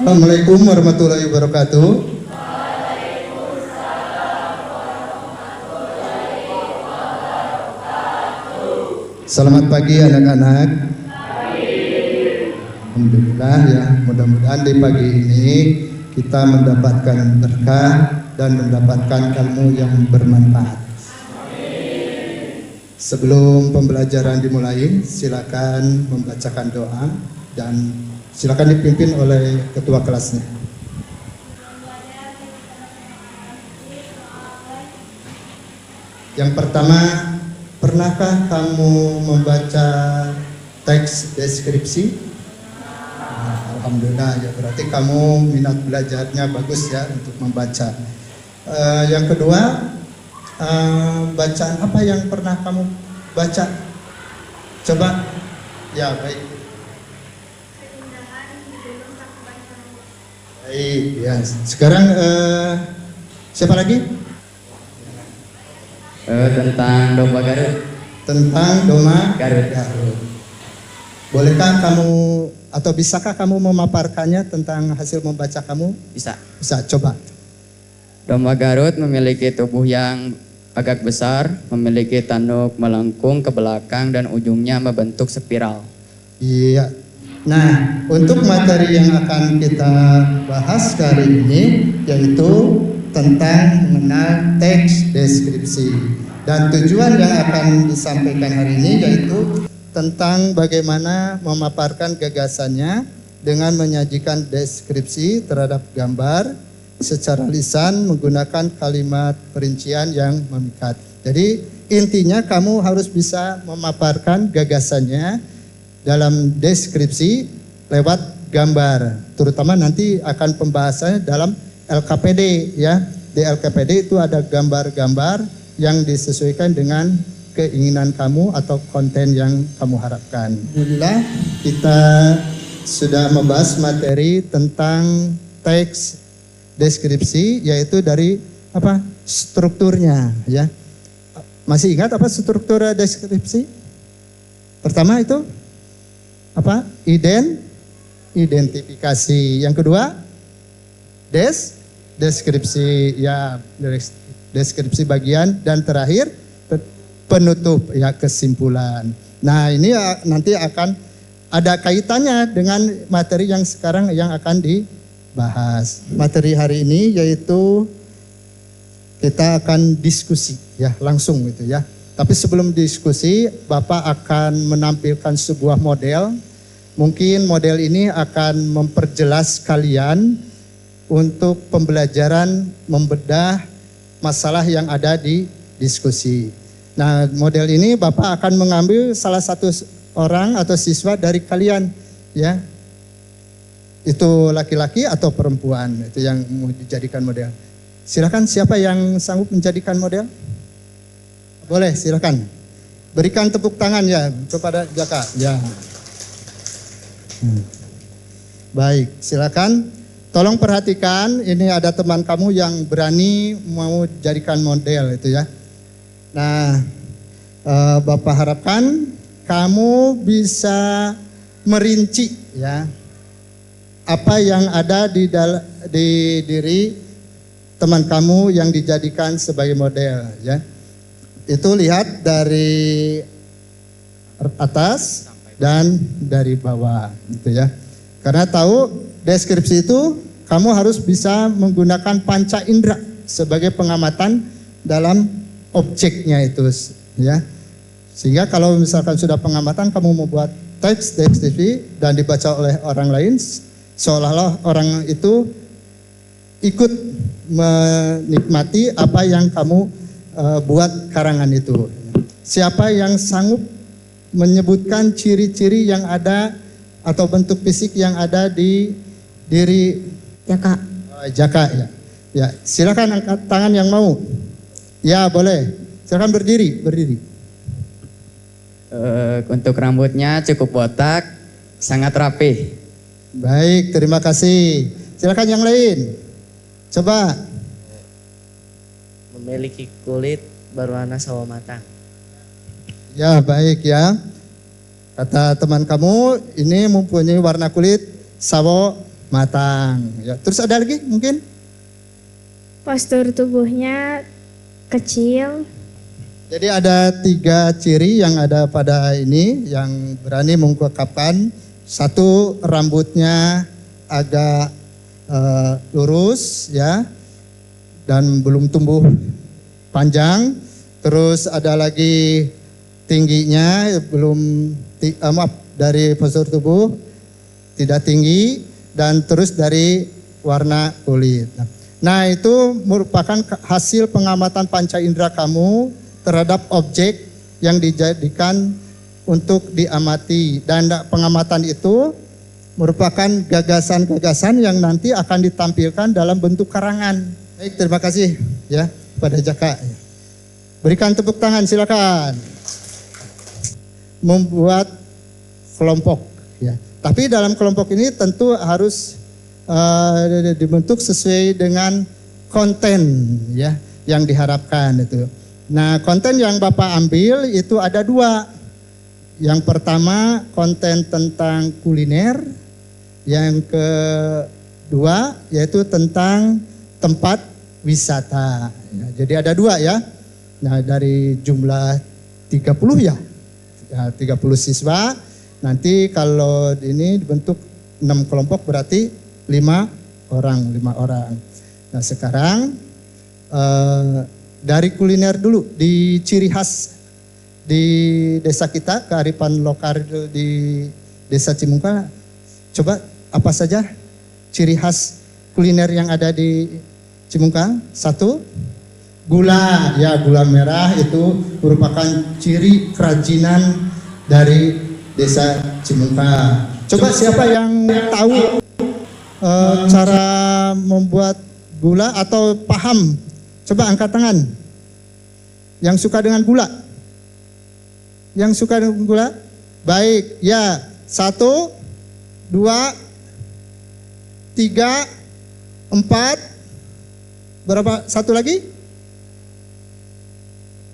Assalamualaikum warahmatullahi wabarakatuh. Selamat pagi anak-anak. Alhamdulillah ya, mudah-mudahan di pagi ini kita mendapatkan berkah dan mendapatkan ilmu yang bermanfaat. Sebelum pembelajaran dimulai, silakan membacakan doa dan silakan dipimpin oleh ketua kelasnya. Yang pertama, pernahkah kamu membaca teks deskripsi? Alhamdulillah ya, berarti kamu minat belajarnya bagus ya untuk membaca. Yang kedua, bacaan apa yang pernah kamu baca? Coba, ya baik. Baik, ya. Sekarang siapa lagi? Tentang domba Garut. Tentang domba Garut. Bolehkah kamu atau bisakah kamu memaparkannya tentang hasil membaca kamu? Bisa. Bisa, coba. Domba Garut memiliki tubuh yang agak besar, memiliki tanduk melengkung ke belakang dan ujungnya membentuk spiral. Iya. Nah, untuk materi yang akan kita bahas kali ini yaitu tentang mengenal teks deskripsi. Dan tujuan yang akan disampaikan hari ini yaitu tentang bagaimana memaparkan gagasannya dengan menyajikan deskripsi terhadap gambar secara lisan menggunakan kalimat perincian yang memikat. Jadi intinya kamu harus bisa memaparkan gagasannya dalam deskripsi lewat gambar. Terutama nanti akan pembahasannya dalam LKPD ya. Di LKPD itu ada gambar-gambar yang disesuaikan dengan keinginan kamu atau konten yang kamu harapkan. Alhamdulillah kita sudah membahas materi tentang teks deskripsi yaitu dari apa? Strukturnya ya. Masih ingat apa struktur deskripsi? Pertama itu apa? Identifikasi. Yang kedua deskripsi ya, deskripsi bagian, dan terakhir penutup ya, kesimpulan. Nah ini nanti akan ada kaitannya dengan materi yang sekarang yang akan dibahas. Materi hari ini yaitu kita akan diskusi ya, langsung gitu ya. Tapi sebelum diskusi, Bapak akan menampilkan sebuah model. Mungkin model ini akan memperjelas kalian untuk pembelajaran membedah masalah yang ada di diskusi. Nah, model ini Bapak akan mengambil salah satu orang atau siswa dari kalian ya. Itu laki-laki atau perempuan, itu yang mau dijadikan model. Silakan, siapa yang sanggup menjadikan model? Boleh, silakan. Berikan tepuk tangan ya kepada Jaka. Ya. Baik, silakan. Tolong perhatikan, ini ada teman kamu yang berani mau jadikan model itu ya. Nah, Bapak harapkan kamu bisa merinci ya apa yang ada di diri teman kamu yang dijadikan sebagai model ya. Itu lihat dari atas dan dari bawah gitu ya. Karena tahu deskripsi itu kamu harus bisa menggunakan panca indera sebagai pengamatan dalam objeknya itu ya. Sehingga kalau misalkan sudah pengamatan kamu membuat teks deskripsi dan dibaca oleh orang lain, seolah-olah orang itu ikut menikmati apa yang kamu buat karangan itu. Siapa yang sanggup menyebutkan ciri-ciri yang ada atau bentuk fisik yang ada di diri Jaka? Jaka ya. Ya, silakan angkat tangan yang mau. Ya, boleh. Silakan berdiri. Untuk rambutnya cukup botak, sangat rapih. Baik, terima kasih. Silakan yang lain. Coba. Memiliki kulit berwarna sawo matang. Ya, baik ya. Kata teman kamu, ini mempunyai warna kulit sawo matang. Ya, terus ada lagi mungkin? Postur tubuhnya kecil. Jadi ada 3 ciri yang ada pada ini yang berani mengungkapkan. Satu, rambutnya agak lurus ya dan belum tumbuh panjang. Terus ada lagi tingginya belum dari postur tubuh tidak tinggi, dan terus dari warna kulit. Nah, itu merupakan hasil pengamatan panca indera kamu terhadap objek yang dijadikan untuk diamati, dan pengamatan itu merupakan gagasan-gagasan yang nanti akan ditampilkan dalam bentuk karangan. Baik, terima kasih ya pada Jaka. Berikan tepuk tangan, silakan. Membuat kelompok ya. Tapi dalam kelompok ini tentu harus dibentuk sesuai dengan konten ya yang diharapkan itu. Nah, konten yang Bapak ambil itu ada 2. Yang pertama konten tentang kuliner, yang kedua yaitu tentang tempat wisata. Ya, jadi ada 2 ya. Nah, dari jumlah 30 ya, 30 siswa. Nanti kalau ini dibentuk 6 kelompok berarti 5 orang. Nah, sekarang dari kuliner dulu, di ciri khas di desa kita, kearifan lokal di desa Cimungka. Coba apa saja ciri khas kuliner yang ada di Cimungka? 1, gula, ya gula merah itu merupakan ciri kerajinan dari desa Cimungka. Coba siapa yang tahu cara membuat gula atau paham? Coba angkat tangan. Yang suka dengan gula? Yang suka dengan gula? Baik, ya. 1, 2, 3, 4. Berapa? 1 lagi?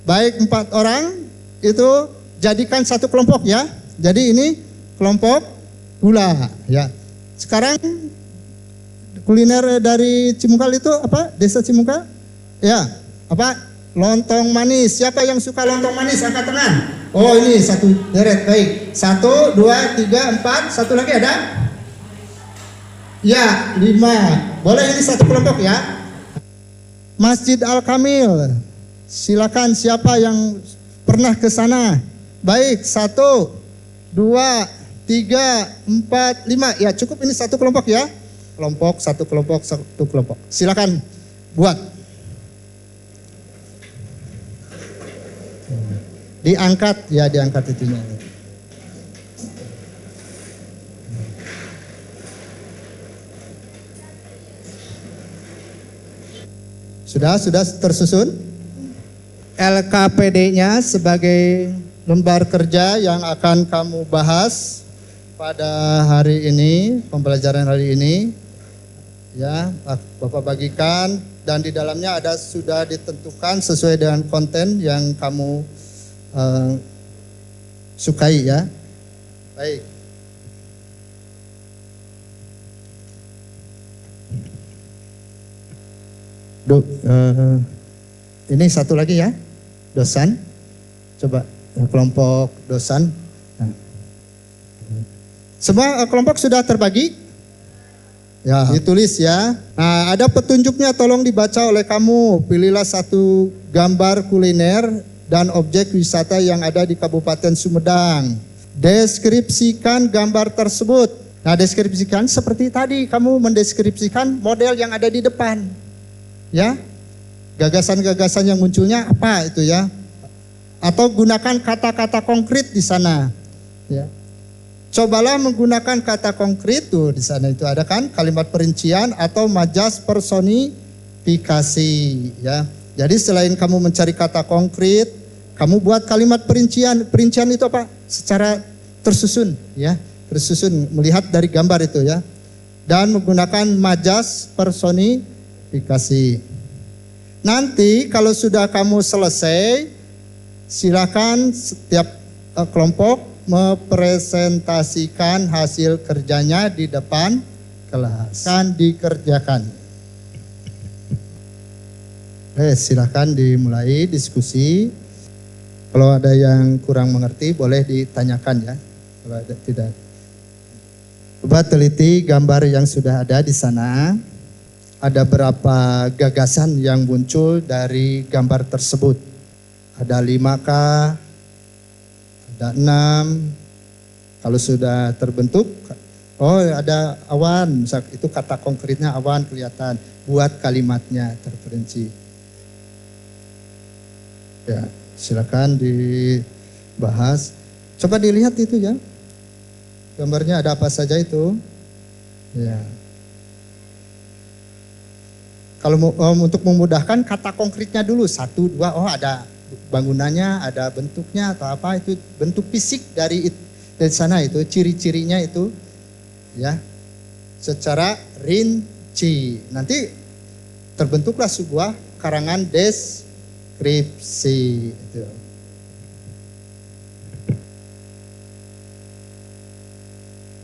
Baik, 4 orang itu jadikan 1 kelompok ya. Jadi ini kelompok gula ya. Sekarang kuliner dari Cimungkal itu apa? Desa Cimungkal? Ya, apa? Lontong manis. Siapa yang suka lontong manis? Angkat tangan. Oh, ini 1 deret. Baik. 1, 2, 3, 4. 1 lagi ada? Ya, 5. Boleh ini 1 kelompok ya. Masjid Al-Kamil. Silakan siapa yang pernah ke sana? Baik, 1, 2, 3, 4, 5. Ya, cukup ini 1 kelompok ya. Kelompok, 1 kelompok, 1 kelompok. Silakan buat. Diangkat ya, diangkat itunya. Sudah tersusun? LKPD-nya sebagai lembar kerja yang akan kamu bahas pada hari ini, pembelajaran hari ini. Ya, Bapak bagikan, dan di dalamnya ada sudah ditentukan sesuai dengan konten yang kamu sukai ya. Baik. Ini 1 lagi ya, dosan. Coba kelompok dosan. Nah. Semua kelompok sudah terbagi? Ya, ditulis ya. Nah, ada petunjuknya, tolong dibaca oleh kamu. Pilihlah 1 gambar kuliner dan objek wisata yang ada di Kabupaten Sumedang. Deskripsikan gambar tersebut. Nah, deskripsikan seperti tadi, kamu mendeskripsikan model yang ada di depan. Ya, gagasan-gagasan yang munculnya apa itu ya? Atau gunakan kata-kata konkret di sana. Ya. Cobalah menggunakan kata konkret tuh di sana itu ada kan kalimat perincian atau majas personifikasi ya. Jadi selain kamu mencari kata konkret, kamu buat kalimat perincian. Perincian itu apa? Secara tersusun ya, tersusun melihat dari gambar itu ya. Dan menggunakan majas personifikasi. Nanti kalau sudah kamu selesai, silakan setiap kelompok mempresentasikan hasil kerjanya di depan kelas. Akan dikerjakan. Silakan dimulai diskusi. Kalau ada yang kurang mengerti boleh ditanyakan ya. Kalau ada tidak. Coba teliti gambar yang sudah ada di sana. Ada berapa gagasan yang muncul dari gambar tersebut? Ada 5 kah? Ada 6. Kalau sudah terbentuk, oh ada awan, itu kata konkretnya awan kelihatan. Buat kalimatnya terperinci. Ya, silakan dibahas. Coba dilihat itu ya. Gambarnya ada apa saja itu? Ya. Kalau untuk memudahkan kata konkretnya dulu 1, 2, oh ada bangunannya, ada bentuknya atau apa itu bentuk fisik dari sana itu ciri-cirinya itu ya secara rinci. Nanti terbentuklah sebuah karangan deskripsi itu.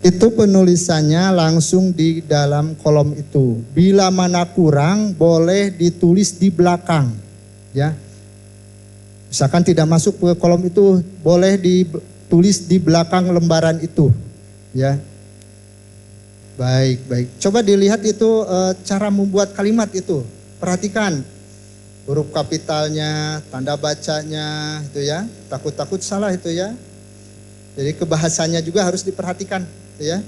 Itu penulisannya langsung di dalam kolom itu. Bila mana kurang boleh ditulis di belakang. Ya. Misalkan tidak masuk ke kolom itu boleh ditulis di belakang lembaran itu. Ya. Baik. Coba dilihat itu cara membuat kalimat itu. Perhatikan huruf kapitalnya, tanda bacanya itu ya. Takut-takut salah itu ya. Jadi kebahasannya juga harus diperhatikan. Ya,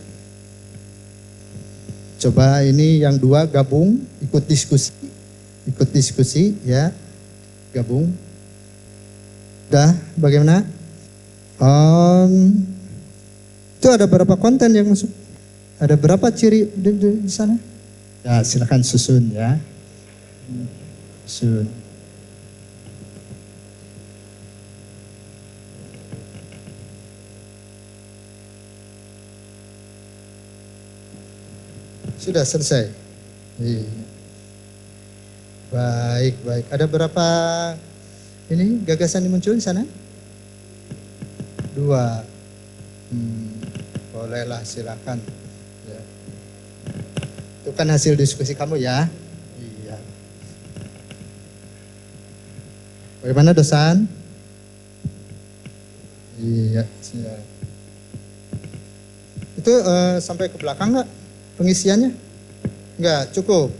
coba ini yang 2 gabung, ikut diskusi ya, gabung. Dah, bagaimana? Itu ada berapa konten yang masuk? Ada berapa ciri di sana? Ya, silakan susun ya. Susun. Sudah selesai. Iya. Baik. Ada berapa ini gagasan yang muncul di sana? 2. Bolehlah silakan. Ya. Itu kan hasil diskusi kamu ya. Iya. Bagaimana dosen? Iya. Itu sampai ke belakang nggak? Pengisiannya? Enggak, cukup.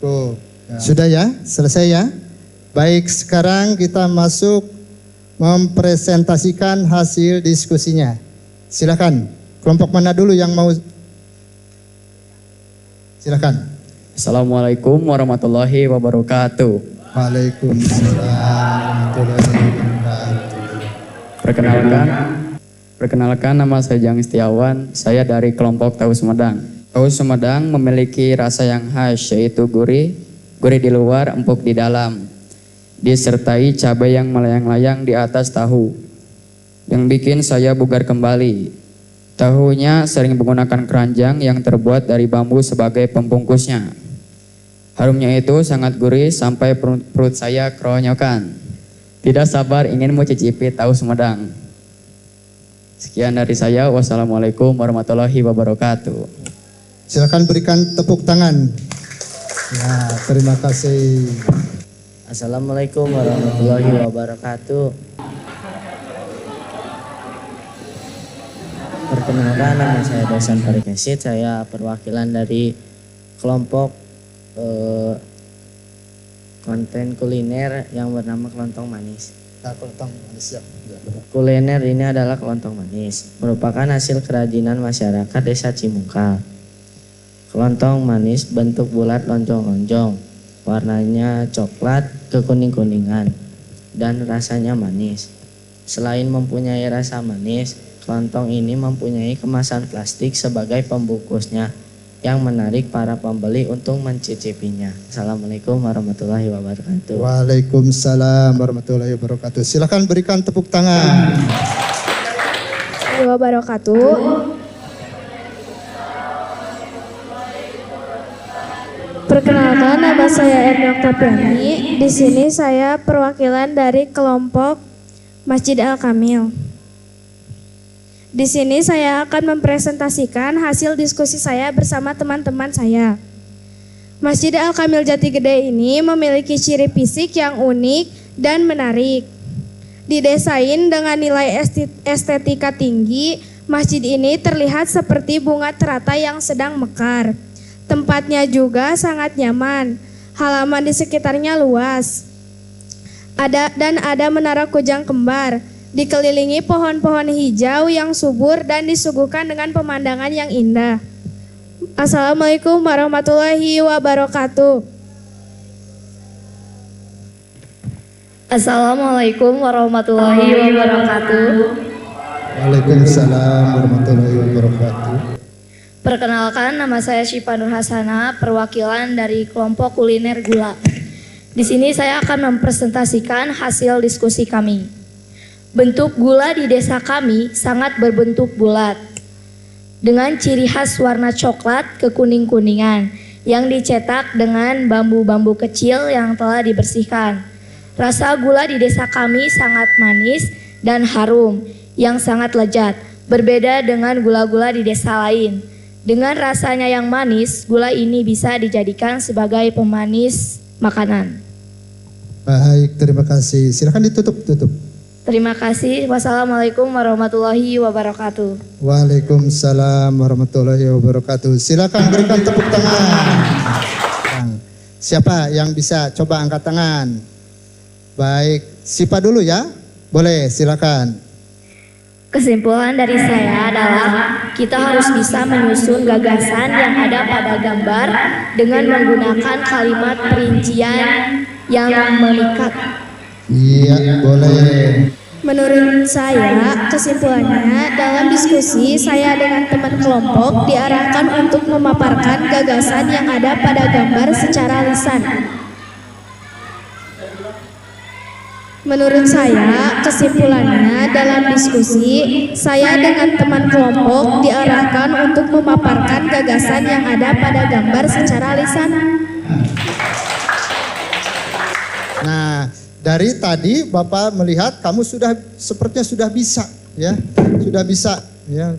Ya. Sudah ya? Selesai ya? Baik, sekarang kita masuk mempresentasikan hasil diskusinya. Silakan. Kelompok mana dulu yang mau? Silakan. Assalamualaikum warahmatullahi wabarakatuh. Waalaikumsalam warahmatullahi wabarakatuh. Perkenalkan nama saya Jang Setiawan, saya dari kelompok Tahu Sumedang. Tahu Sumedang memiliki rasa yang khas yaitu gurih di luar, empuk di dalam. Disertai cabai yang melayang-layang di atas tahu. Yang bikin saya bugar kembali. Tahunya sering menggunakan keranjang yang terbuat dari bambu sebagai pembungkusnya. Harumnya itu sangat gurih sampai perut saya keronyokan. Tidak sabar ingin mencicipi tahu Sumedang. Sekian dari saya. Wassalamualaikum warahmatullahi wabarakatuh. Silakan berikan tepuk tangan. Ya, terima kasih. Assalamualaikum warahmatullahi wabarakatuh. Perkenalkan, nama saya Dosan Parikesit. Saya perwakilan dari kelompok konten kuliner yang bernama Kelontong Manis. Kelontong Manis ya. Kuliner ini adalah kelontong manis, merupakan hasil kerajinan masyarakat Desa Cimungkal. Kelontong manis bentuk bulat lonjong-lonjong, warnanya coklat kekuning-kuningan, dan rasanya manis. Selain mempunyai rasa manis, kelontong ini mempunyai kemasan plastik sebagai pembungkusnya yang menarik para pembeli untuk mencicipinya. Assalamualaikum warahmatullahi wabarakatuh. Waalaikumsalam warahmatullahi wabarakatuh. Silakan berikan tepuk tangan. Wabarakatuh. Perkenalkan, nama saya Erna Oktaviani. Di sini saya perwakilan dari kelompok Masjid Al Kamil. Di sini saya akan mempresentasikan hasil diskusi saya bersama teman-teman saya. Masjid Al-Kamil Jati Gede ini memiliki ciri fisik yang unik dan menarik. Didesain dengan nilai estetika tinggi, masjid ini terlihat seperti bunga teratai yang sedang mekar. Tempatnya juga sangat nyaman. Halaman di sekitarnya luas. Ada menara kujang kembar. Dikelilingi pohon-pohon hijau yang subur dan disuguhkan dengan pemandangan yang indah. Assalamualaikum warahmatullahi wabarakatuh. Assalamualaikum warahmatullahi wabarakatuh. Waalaikumsalam warahmatullahi wabarakatuh. Perkenalkan, nama saya Syifa Nur Hasana, perwakilan dari kelompok kuliner gula. Di sini saya akan mempresentasikan hasil diskusi kami. Bentuk gula di desa kami sangat berbentuk bulat, dengan ciri khas warna coklat kekuning-kuningan yang dicetak dengan bambu-bambu kecil yang telah dibersihkan. Rasa gula di desa kami sangat manis dan harum yang sangat lezat, berbeda dengan gula-gula di desa lain. Dengan rasanya yang manis, gula ini bisa dijadikan sebagai pemanis makanan. Baik, terima kasih. Silakan ditutup. Terima kasih. Wassalamualaikum warahmatullahi wabarakatuh. Waalaikumsalam warahmatullahi wabarakatuh. Silakan berikan tepuk tangan. Siapa yang bisa coba angkat tangan? Baik, Sipa dulu ya. Boleh, silakan. Kesimpulan dari saya adalah kita harus bisa menyusun gagasan yang ada pada gambar dengan menggunakan kalimat perincian yang memikat. Iya, boleh. Menurut saya, kesimpulannya dalam diskusi saya dengan teman kelompok diarahkan untuk memaparkan gagasan yang ada pada gambar secara lisan. Menurut saya, kesimpulannya dalam diskusi saya dengan teman kelompok diarahkan untuk memaparkan gagasan yang ada pada gambar secara lisan. Nah, dari tadi Bapak melihat kamu sepertinya sudah bisa ya. Sudah bisa ya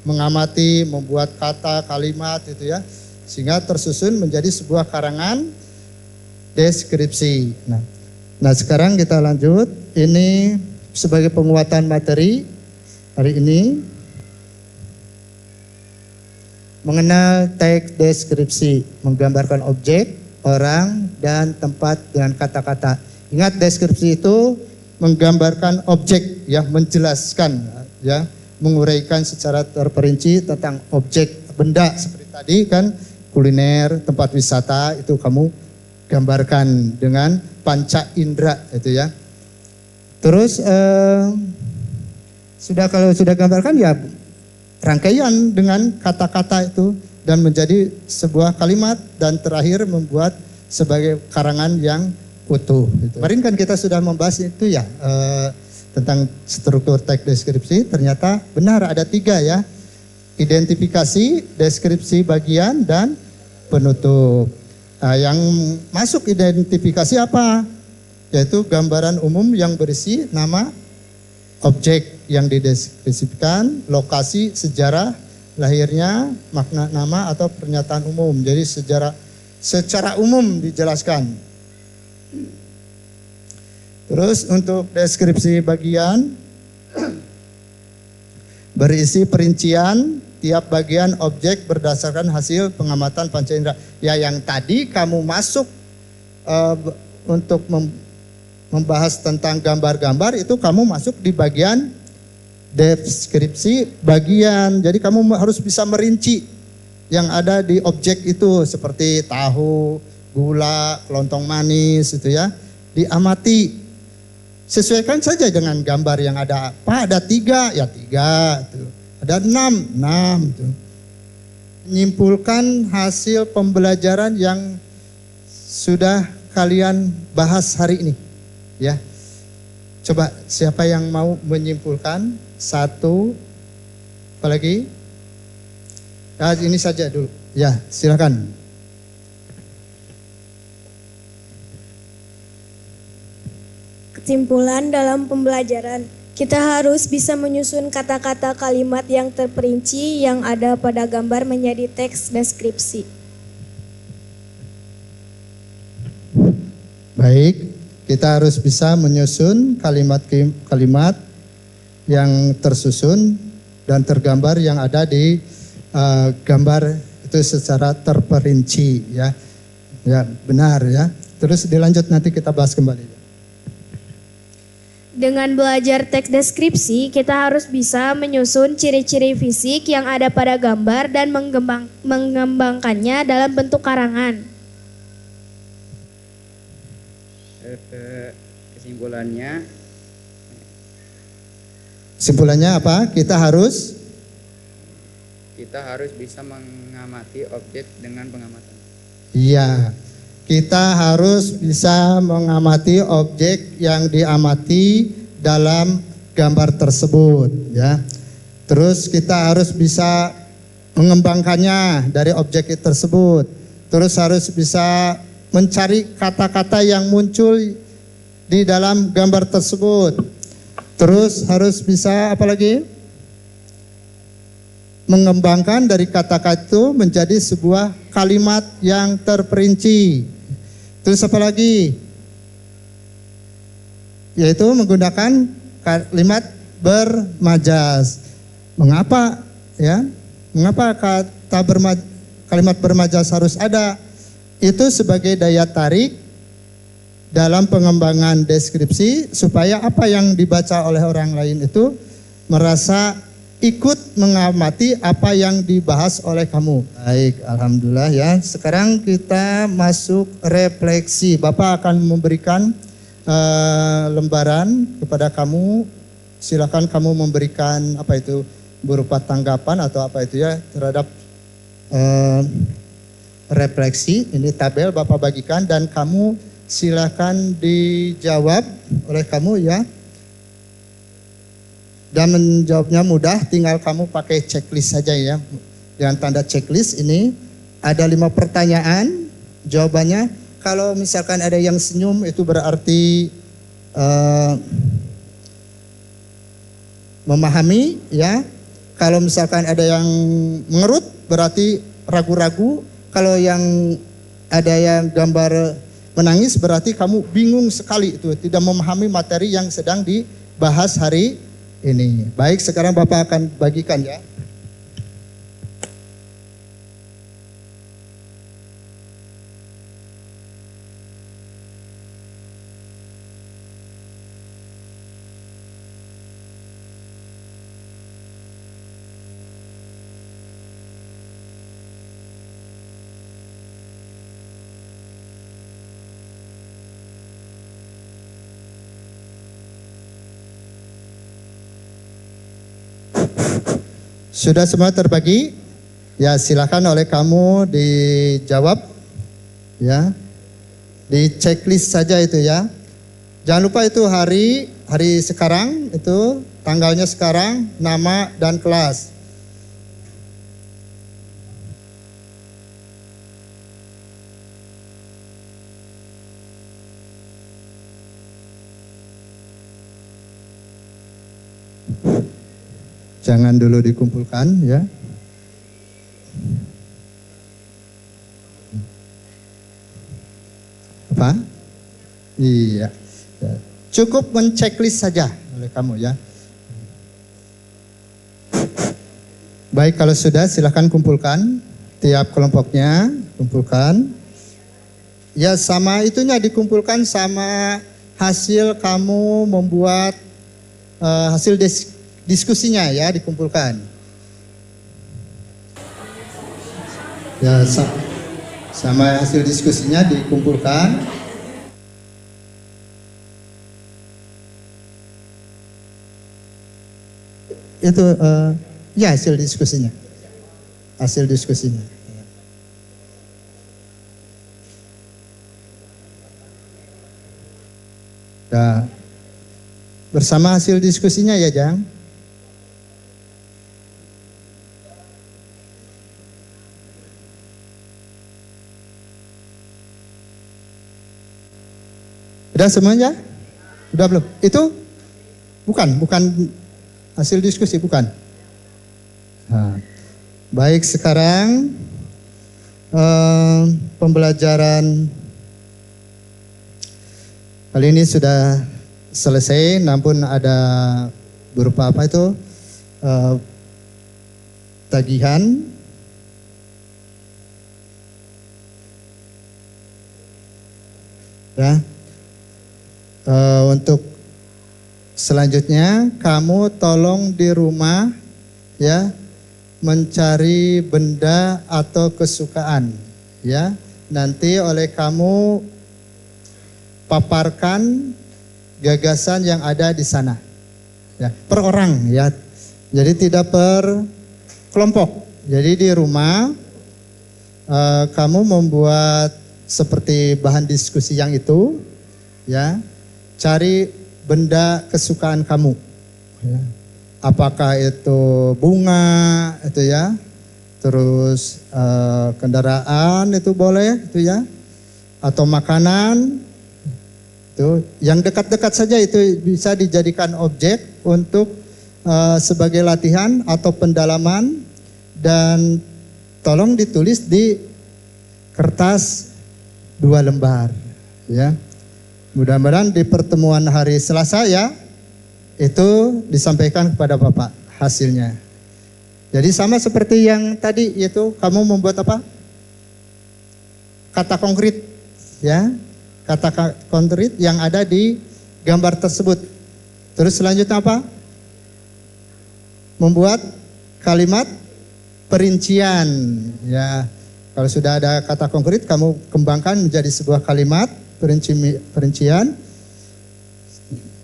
mengamati, membuat kata, kalimat itu ya. Sehingga tersusun menjadi sebuah karangan deskripsi. Nah, sekarang kita lanjut. Ini sebagai penguatan materi hari ini. Mengenal teks deskripsi, menggambarkan objek, orang, dan tempat dengan kata-kata. Ingat, deskripsi itu menggambarkan objek ya, menjelaskan ya, menguraikan secara terperinci tentang objek benda seperti tadi kan, kuliner, tempat wisata itu kamu gambarkan dengan panca indera itu ya. Terus kalau sudah gambarkan ya rangkaian dengan kata-kata itu dan menjadi sebuah kalimat dan terakhir membuat sebagai karangan yang utuh. Gitu. Kemarin kan kita sudah membahas itu ya tentang struktur teks deskripsi. Ternyata benar ada 3 ya, identifikasi, deskripsi bagian, dan penutup. Nah, yang masuk identifikasi apa? Yaitu gambaran umum yang berisi nama objek yang dideskripsikan, lokasi, sejarah lahirnya, makna nama atau pernyataan umum. Jadi secara umum dijelaskan. Terus untuk deskripsi bagian berisi perincian tiap bagian objek berdasarkan hasil pengamatan panca indera. Ya, yang tadi kamu masuk untuk membahas tentang gambar-gambar itu kamu masuk di bagian deskripsi bagian. Jadi kamu harus bisa merinci yang ada di objek itu seperti tahu, gula, kelontong manis itu ya. Diamati. Sesuaikan saja dengan gambar yang ada. Pak, ada 3, ya 3 itu. Ada 6 itu. Menyimpulkan hasil pembelajaran yang sudah kalian bahas hari ini. Ya. Coba siapa yang mau menyimpulkan? 1, apalagi? Nah, ini saja dulu. Ya, silakan. Kesimpulan dalam pembelajaran. Kita harus bisa menyusun kata-kata kalimat yang terperinci yang ada pada gambar menjadi teks deskripsi. Baik, kita harus bisa menyusun kalimat-kalimat yang tersusun dan tergambar yang ada di gambar itu secara terperinci ya. Ya, benar ya. Terus dilanjut nanti kita bahas kembali. Dengan belajar teks deskripsi, kita harus bisa menyusun ciri-ciri fisik yang ada pada gambar dan mengembangkannya dalam bentuk karangan. Kesimpulannya apa? Kita harus bisa mengamati objek dengan pengamatan. iya. Kita harus bisa mengamati objek yang diamati dalam gambar tersebut ya. Terus kita harus bisa mengembangkannya dari objek tersebut. Terus harus bisa mencari kata-kata yang muncul di dalam gambar tersebut. Terus harus bisa apa lagi? Mengembangkan dari kata-kata itu menjadi sebuah kalimat yang terperinci. Terus apa lagi? Yaitu menggunakan kalimat bermajas. Mengapa ya? Mengapa kalimat bermajas harus ada? Itu sebagai daya tarik dalam pengembangan deskripsi supaya apa yang dibaca oleh orang lain itu merasa ikut mengamati apa yang dibahas oleh kamu. Baik, alhamdulillah ya. Sekarang kita masuk refleksi. Bapak akan memberikan lembaran kepada kamu. Silakan kamu memberikan apa itu berupa tanggapan atau apa itu ya terhadap refleksi. Ini tabel Bapak bagikan dan kamu silakan dijawab oleh kamu ya. Dan menjawabnya mudah, tinggal kamu pakai checklist saja ya. Dengan tanda checklist ini ada 5 pertanyaan, jawabannya kalau misalkan ada yang senyum itu berarti memahami ya. Kalau misalkan ada yang mengerut berarti ragu-ragu. Kalau yang ada yang gambar menangis berarti kamu bingung sekali itu, tidak memahami materi yang sedang dibahas hari ini. Baik, sekarang Bapak akan bagikan ya. Sudah semua terbagi? Ya, silakan oleh kamu dijawab ya. Di checklist saja itu ya. Jangan lupa itu hari sekarang, itu tanggalnya sekarang, nama dan kelas. Jangan dulu dikumpulkan ya. Apa? Iya. Cukup men-checklist saja oleh kamu ya. Baik, kalau sudah silakan kumpulkan tiap kelompoknya, kumpulkan. Ya, sama itunya dikumpulkan sama hasil kamu membuat hasil diskusinya ya, dikumpulkan. Ya, sama hasil diskusinya dikumpulkan. Itu ya hasil diskusinya. Hasil diskusinya. Nah, bersama hasil diskusinya ya, Jang. Udah semuanya? Udah belum? Itu Bukan hasil diskusi, bukan. Nah, baik, sekarang pembelajaran kali ini sudah selesai, namun ada berupa apa itu tagihan. Ya, untuk selanjutnya kamu tolong di rumah ya mencari benda atau kesukaan ya. Nanti oleh kamu paparkan gagasan yang ada di sana. Ya, per orang ya. Jadi tidak per kelompok. Jadi di rumah kamu membuat seperti bahan diskusi yang itu ya. Cari benda kesukaan kamu. Ya. Apakah itu bunga itu ya. Terus kendaraan itu boleh itu ya. Atau makanan itu yang dekat-dekat saja itu bisa dijadikan objek untuk sebagai latihan atau pendalaman, dan tolong ditulis di kertas 2 lembar ya. Mudah-mudahan di pertemuan hari Selasa ya itu disampaikan kepada Bapak hasilnya. Jadi sama seperti yang tadi, yaitu kamu membuat apa? Kata konkret ya. Kata konkret yang ada di gambar tersebut. Terus selanjutnya apa? Membuat kalimat perincian ya. Kalau sudah ada kata konkret, kamu kembangkan menjadi sebuah kalimat perincian.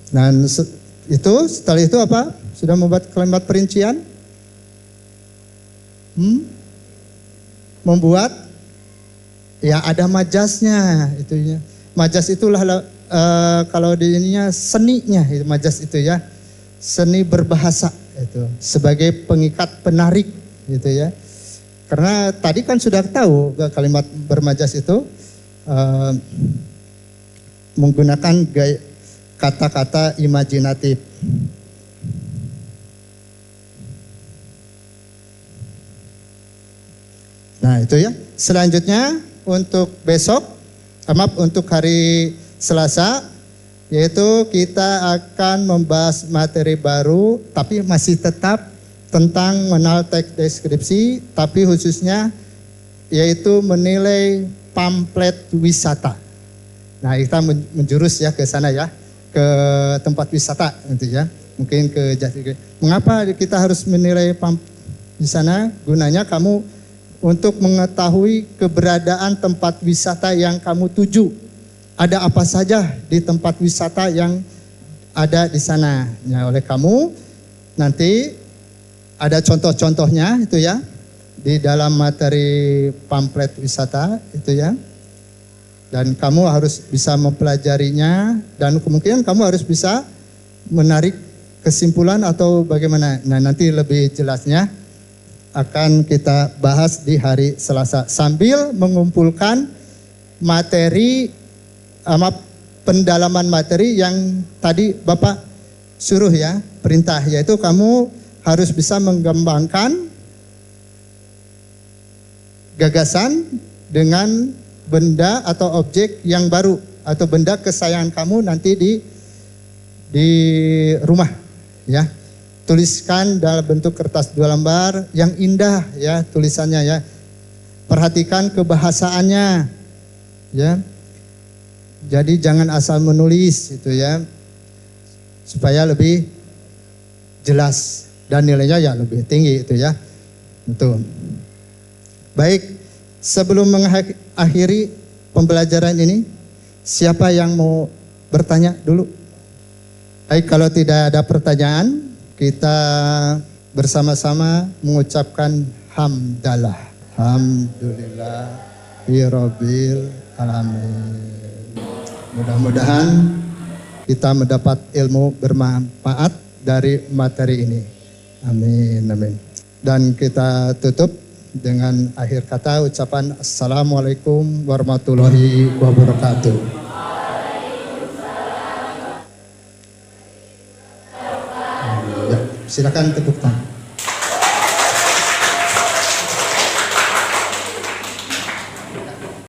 Dan itu setelah itu apa? Sudah membuat kalimat perincian? Membuat ya ada majasnya itu ya. Majas itulah kalau di ininya seninya itu majas itu ya. Seni berbahasa itu sebagai pengikat penarik gitu ya. Karena tadi kan sudah tahu kalimat bermajas itu menggunakan kata-kata imajinatif. Nah itu ya. Selanjutnya untuk besok, untuk hari Selasa, yaitu kita akan membahas materi baru, tapi masih tetap tentang mengenal teks deskripsi, tapi khususnya yaitu menilai pamflet wisata. Nah kita menjurus ya ke sana ya, ke tempat wisata nanti ya, mungkin ke Jati. Mengapa kita harus menilai di sana? Gunanya kamu untuk mengetahui keberadaan tempat wisata yang kamu tuju. Ada apa saja di tempat wisata yang ada di sana. Ya, oleh kamu nanti ada contoh-contohnya itu ya di dalam materi pamflet wisata itu ya. Dan kamu harus bisa mempelajarinya, dan kemungkinan kamu harus bisa menarik kesimpulan atau bagaimana. Nah nanti lebih jelasnya akan kita bahas di hari Selasa sambil mengumpulkan materi pendalaman materi yang tadi Bapak suruh ya, perintah, yaitu kamu harus bisa mengembangkan gagasan dengan benda atau objek yang baru atau benda kesayangan kamu nanti di rumah ya. Tuliskan dalam bentuk kertas 2 lembar yang indah ya tulisannya ya. Perhatikan kebahasaannya ya. Jadi jangan asal menulis itu ya. Supaya lebih jelas dan nilainya ya lebih tinggi itu ya. Itu. Baik, sebelum mengakhiri pembelajaran ini, siapa yang mau bertanya dulu? Baik, kalau tidak ada pertanyaan, kita bersama-sama mengucapkan hamdalah. Alhamdulillah rabbil alamin. Mudah-mudahan kita mendapat ilmu bermanfaat dari materi ini. Amin, amin. Dan kita tutup dengan akhir kata ucapan Assalamualaikum warahmatullahi wabarakatuh. Silakan tepuk tangan.